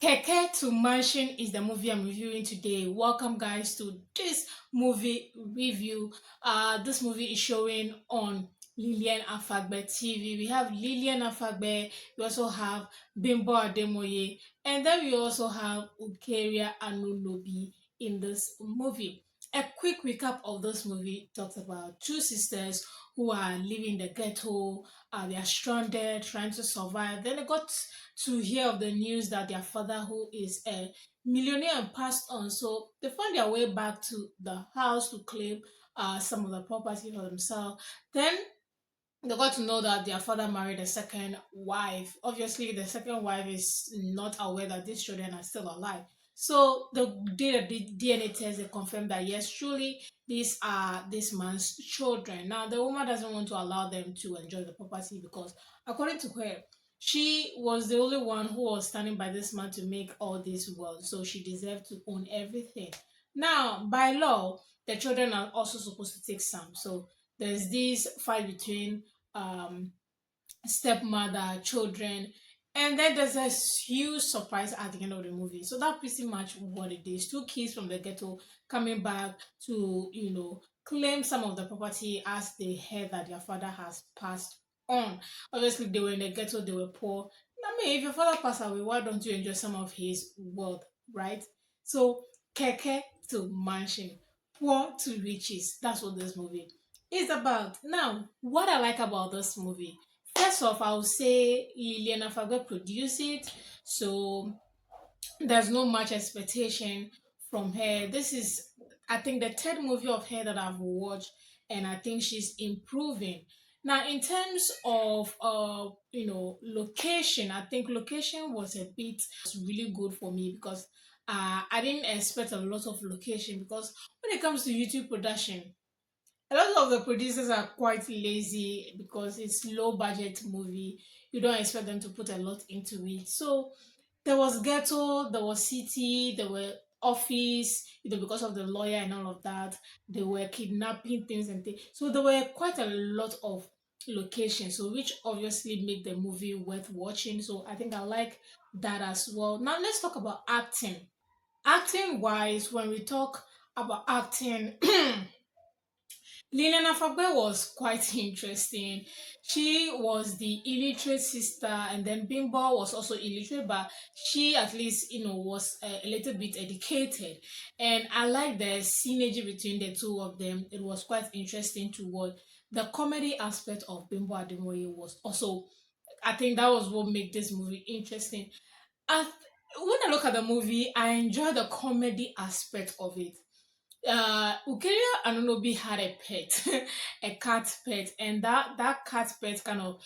Keke to Mansion is the movie I'm reviewing today. Welcome, guys, to this movie review. This movie is showing on Lilian Afagbe TV. We have Lilian Afagbe. We also have Bimbo Ademoye, and then we also have Eucharia Anunobi in this movie. A quick recap of this movie talks about two sisters who are living in the ghetto. They are stranded, trying to survive. Then they got to hear of the news that their father, who is a millionaire, passed on. So they found their way back to the house to claim some of the property for themselves. Then they got to know that their father married a second wife. Obviously, the second wife is not aware that these children are still alive. So they did a DNA test. They confirmed that yes, truly, these are this man's children. Now, the woman doesn't want to allow them to enjoy the property because, according to her, she was the only one who was standing by this man to make all this wealth. So she deserved to own everything. Now, by law, the children are also supposed to take some. So there's this fight between um stepmother, children, and then there's a huge surprise at the end of the movie. So that's pretty much what it is. Two kids from the ghetto coming back to, claim some of the property as they heard that their father has passed on. Obviously, they were in the ghetto, they were poor. I mean, if your father passed away, why don't you enjoy some of his wealth, right? So, Keke to Mansion, poor to riches. That's what this movie is about. Now, what I like about this movie, first off, I would say Liliana Fago produced it, so there's no much expectation from her. This is, I think, the third movie of her that I've watched, and I think she's improving. Now, in terms of location, I think location was a bit was really good for me because I didn't expect a lot of location because when it comes to YouTube production, a lot of the producers are quite lazy because it's low budget movie. You don't expect them to put a lot into it. So there was ghetto, there was city, there were office, because of the lawyer and all of that. They were kidnapping things and things. So there were quite a lot of locations, so which obviously make the movie worth watching. So I think I like that as well. Now let's talk about acting. Acting wise, when we talk about acting, Liliana Fagbe was quite interesting. She was the illiterate sister, and then Bimbo was also illiterate, but she at least, was a little bit educated. And I like the synergy between the two of them. It was quite interesting to watch. The comedy aspect of Bimbo Ademoye was also, I think that was what made this movie interesting. I, when I look at the movie, I enjoy the comedy aspect of it. Eucharia Anunobi had a pet, a cat pet, and that cat pet kind of,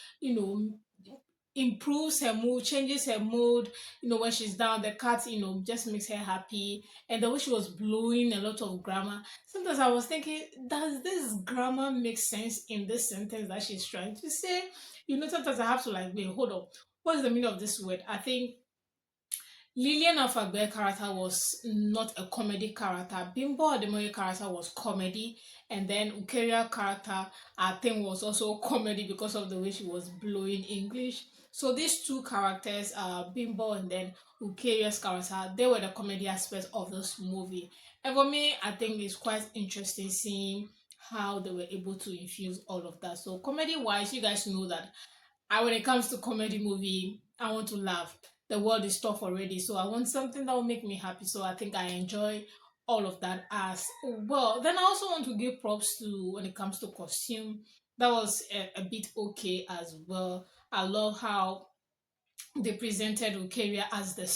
improves her mood, changes her mood. When she's down, the cat, just makes her happy. And the way she was blowing a lot of grammar. Sometimes I was thinking, does this grammar make sense in this sentence that she's trying to say? Sometimes I have to like, wait, hold up. What is the meaning of this word? I think Lillian Alphabet character was not a comedy character. Bimbo Ademoye character was comedy, and then Ukeria character I think was also comedy because of the way she was blowing English. So these two characters, Bimbo and then Ukeria's character, they were the comedy aspect of this movie. And for me, I think it's quite interesting seeing how they were able to infuse all of that. So comedy wise, you guys know that when it comes to comedy movie, I want to laugh. The world is tough already, so I want something that will make me happy. So I think I enjoy all of that as well. Then I also want to give props to when it comes to costume. That was a bit okay as well. I love how they presented Eucharia as the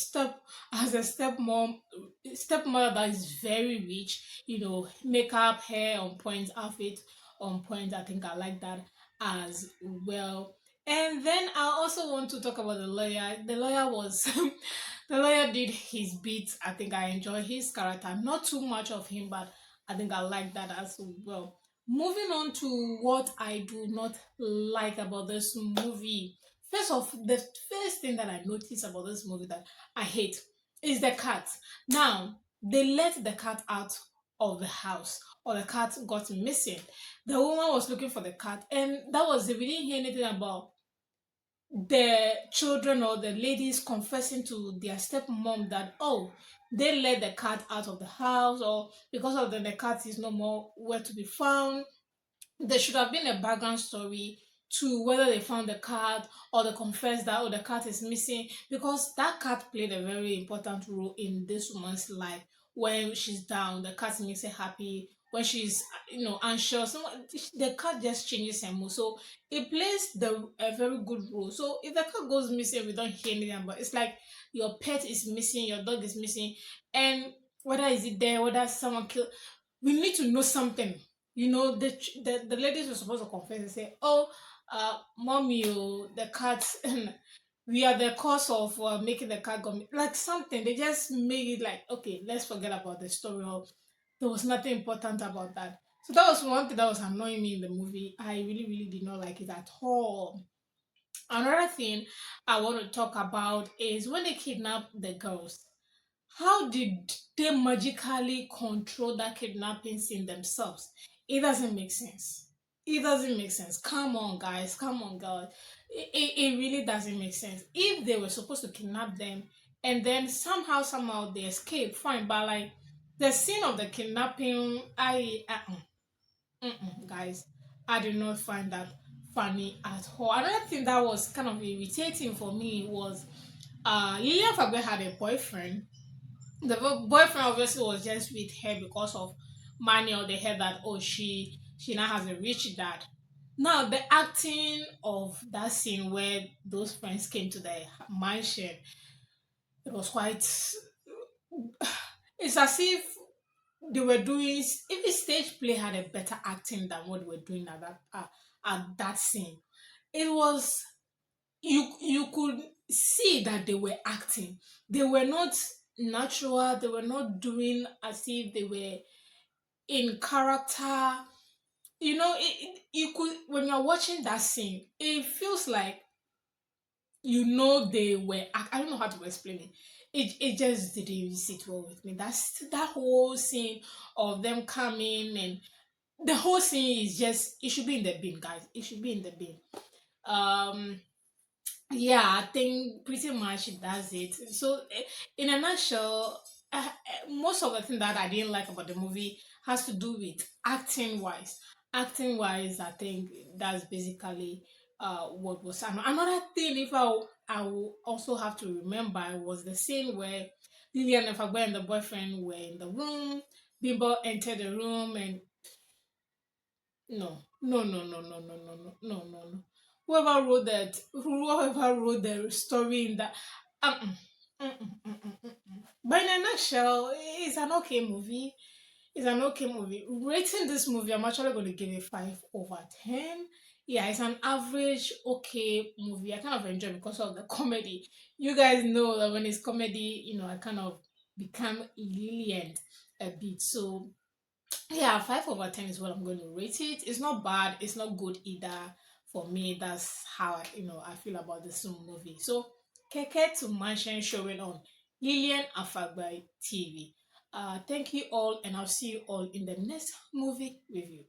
stepmother that is very rich, makeup, hair on point, outfit on point. I think I like that as well. And then I also want to talk about the lawyer. The lawyer was the lawyer did his bit. I think I enjoy his character. Not too much of him, but I think I like that as well. Moving on to what I do not like about this movie. First off, the first thing that I noticed about this movie that I hate is the cat. Now, they let the cat out of the house, or the cat got missing. The woman was looking for the cat, and that was, we didn't hear anything about the children or the ladies confessing to their stepmom that, oh, they let the cat out of the house, or because of them the cat is no more where to be found. There should have been a background story to whether they found the cat or they confessed that, oh, the cat is missing, because that cat played a very important role in this woman's life. When she's down, the cat makes her happy. When she's anxious, the cat just changes her mood. So it plays a very good role. So if the cat goes missing, we don't hear anything, but it's like your pet is missing, your dog is missing, and whether is it there, whether someone killed, we need to know something. The ladies were supposed to confess and say, oh, mommy, oh, the cat, we are the cause of making the cat go, like something. They just made it like, okay, let's forget about the story, or there was nothing important about that. So that was one thing that was annoying me in the movie. I really, really did not like it at all. Another thing I want to talk about is when they kidnap the girls. How did they magically control that kidnapping scene themselves? It doesn't make sense. It doesn't make sense. Come on, guys. Come on, girls. It really doesn't make sense. If they were supposed to kidnap them and then somehow they escape, fine. But like the scene of the kidnapping, guys, I did not find that funny at all. Another thing that was kind of irritating for me was Lillian Fagbe had a boyfriend. The boyfriend obviously was just with her because of money, or they heard that, oh, she now has a rich dad. Now the acting of that scene where those friends came to the mansion, it was quite, it's as if they were doing, if the stage play had a better acting than what they were doing at that scene. It was, you could see that they were acting. They were not natural. They were not doing as if they were in character. You could, when you're watching that scene, it feels like they were I don't know how to explain it. It just didn't really sit well with me. That whole scene of them coming, and the whole scene is just, it should be in the bin, guys. It should be in the bin. um yeah, I think pretty much that's it. So, in a nutshell, most of the thing that I didn't like about the movie has to do with acting wise. Acting wise, I think that's basically what was another thing. If I will also have to remember, was the scene where Lillian Efagbe and the boyfriend were in the room. Bimbo entered the room, and no, no, no, no, no, no, no, no, no, no, no. Whoever wrote the story in that, um, but in a nutshell, it's an okay movie. It's an okay movie. Rating this movie, I'm actually going to give it 5/10. Yeah, it's an average okay movie. I kind of enjoy it because of the comedy. You guys know that when it's comedy, I kind of become lenient a bit. So yeah, 5/10 is what I'm going to rate it. It's not bad, it's not good either. For me, that's how I feel about this movie. So, Keke to Mansion showing on Lillian Afagbai TV. Thank you all, and I'll see you all in the next movie review.